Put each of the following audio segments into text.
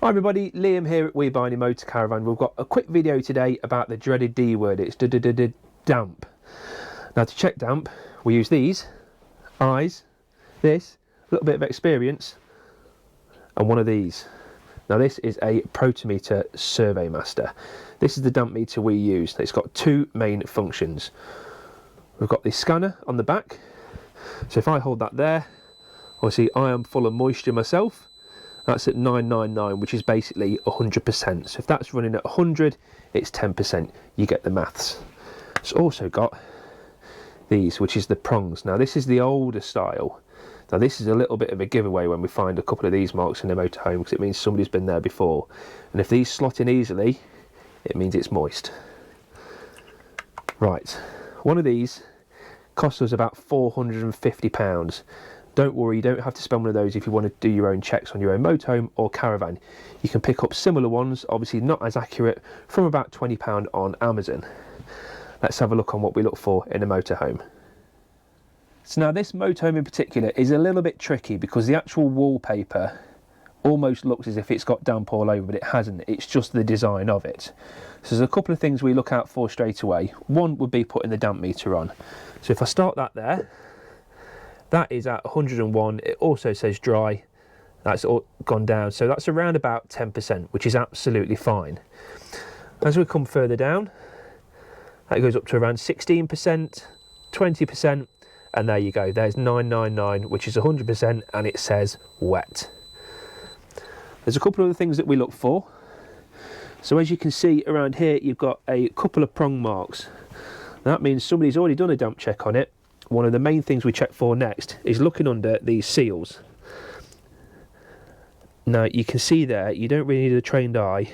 Hi everybody, Liam here at We Buy Any Motorcaravan. We've got a quick video today about the dreaded D word. It's damp. Now to check damp, we use these, eyes, this, a little bit of experience, and one of these. Now this is a Protimeter Survermaster. This is the damp meter we use. It's got two main functions. We've got the scanner on the back. So if I hold that there, obviously I am full of moisture myself. That's at 999, which is basically 100%. So if that's running at 100, it's 10%. You get the maths. It's also got these, which is the prongs. Now this is the older style. Now this is a little bit of a giveaway when we find a couple of these marks in a motorhome, because it means somebody's been there before. And if these slot in easily, it means it's moist. Right, one of these costs us about £450. Don't worry, you don't have to spend one of those if you want to do your own checks on your own motorhome or caravan. You can pick up similar ones, obviously not as accurate, from about £20 on Amazon. Let's have a look on what we look for in a motorhome. So now this motorhome in particular is a little bit tricky because the actual wallpaper almost looks as if it's got damp all over, but it hasn't. It's just the design of it. So there's a couple of things we look out for straight away. One would be putting the damp meter on. So if I start that there, that is at 101. It also says dry. That's all gone down. So that's around about 10%, which is absolutely fine. As we come further down, that goes up to around 16%, 20%, and there you go. There's 999, which is 100%, and it says wet. There's a couple of other things that we look for. So as you can see around here, you've got a couple of prong marks. That means somebody's already done a damp check on it. One of the main things we check for next is looking under these seals. Now you can see there, you don't really need a trained eye.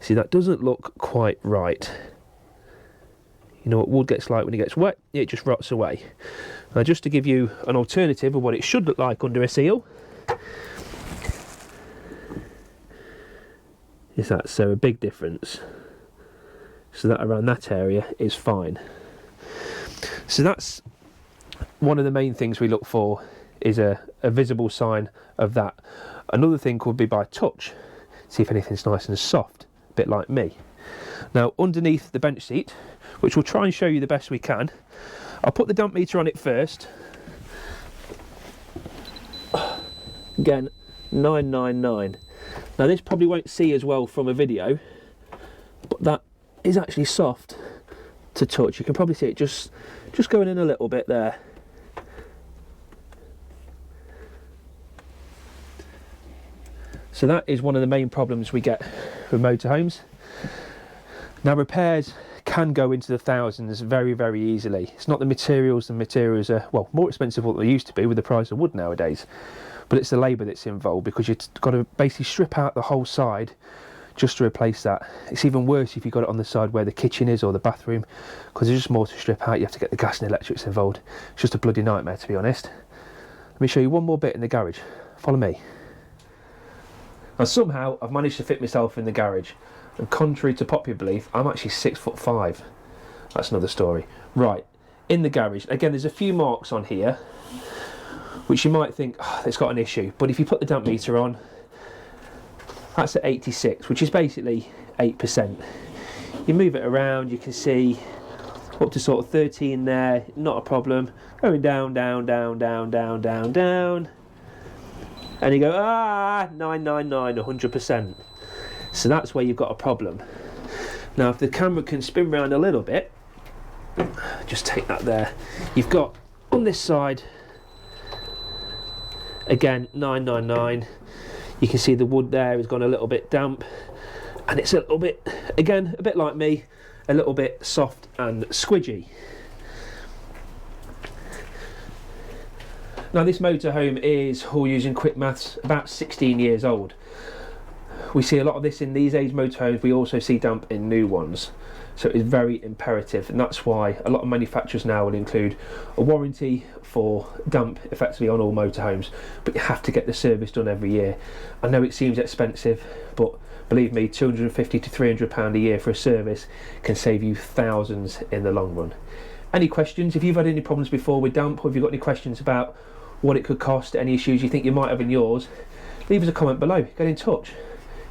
See, that doesn't look quite right. You know what wood gets like when it gets wet? It just rots away. Now just to give you an alternative of what it should look like under a seal, is that, so a big difference. So that around that area is fine. So that's one of the main things we look for, is a visible sign of that. Another thing could be by touch, see if anything's nice and soft, a bit like me. Now underneath the bench seat, which we'll try and show you the best we can, I'll put the damp meter on it first. Again, 999. Now this probably won't see as well from a video, but that is actually soft to touch. You can probably see it just going in a little bit there. So that is one of the main problems we get with motorhomes. Now repairs can go into the thousands very, very easily. It's not the materials. The materials are, well, more expensive than what they used to be with the price of wood nowadays. But it's the labour that's involved, because you've got to basically strip out the whole side just to replace that. It's even worse if you've got it on the side where the kitchen is or the bathroom, because there's just more to strip out. You have to get the gas and electrics involved. It's just a bloody nightmare, to be honest. Let me show you one more bit in the garage. Follow me. Now somehow I've managed to fit myself in the garage, and contrary to popular belief, I'm actually 6'5". That's another story. Right, in the garage, again there's a few marks on here which you might think, oh, it's got an issue, but if you put the damp meter on, that's at 86, which is basically 8%. You move it around, you can see up to sort of 13 there, not a problem. Going down, down, down, down, down, down, down, and you go, 999, 100%. So that's where you've got a problem. Now if the camera can spin around a little bit, just take that there, you've got on this side, again 999. You can see the wood there has gone a little bit damp, and it's a little bit, again, a bit like me, a little bit soft and squidgy. Now this motorhome is, all using quick maths, about 16 years old. We see a lot of this in these age motorhomes. We also see damp in new ones. So it's very imperative, and that's why a lot of manufacturers now will include a warranty for damp effectively on all motorhomes, but you have to get the service done every year. I know it seems expensive, but believe me, £250 to £300 a year for a service can save you thousands in the long run. Any questions? If you've had any problems before with damp, or if you've got any questions about what it could cost, any issues you think you might have in yours, leave us a comment below, get in touch.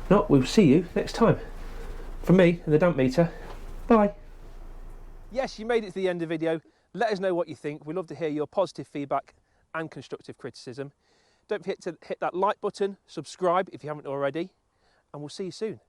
No, we'll see you next time. From me and the damp meter, bye. Yes, you made it to the end of the video. Let us know what you think. We'd love to hear your positive feedback and constructive criticism. Don't forget to hit that like button, subscribe if you haven't already, and we'll see you soon.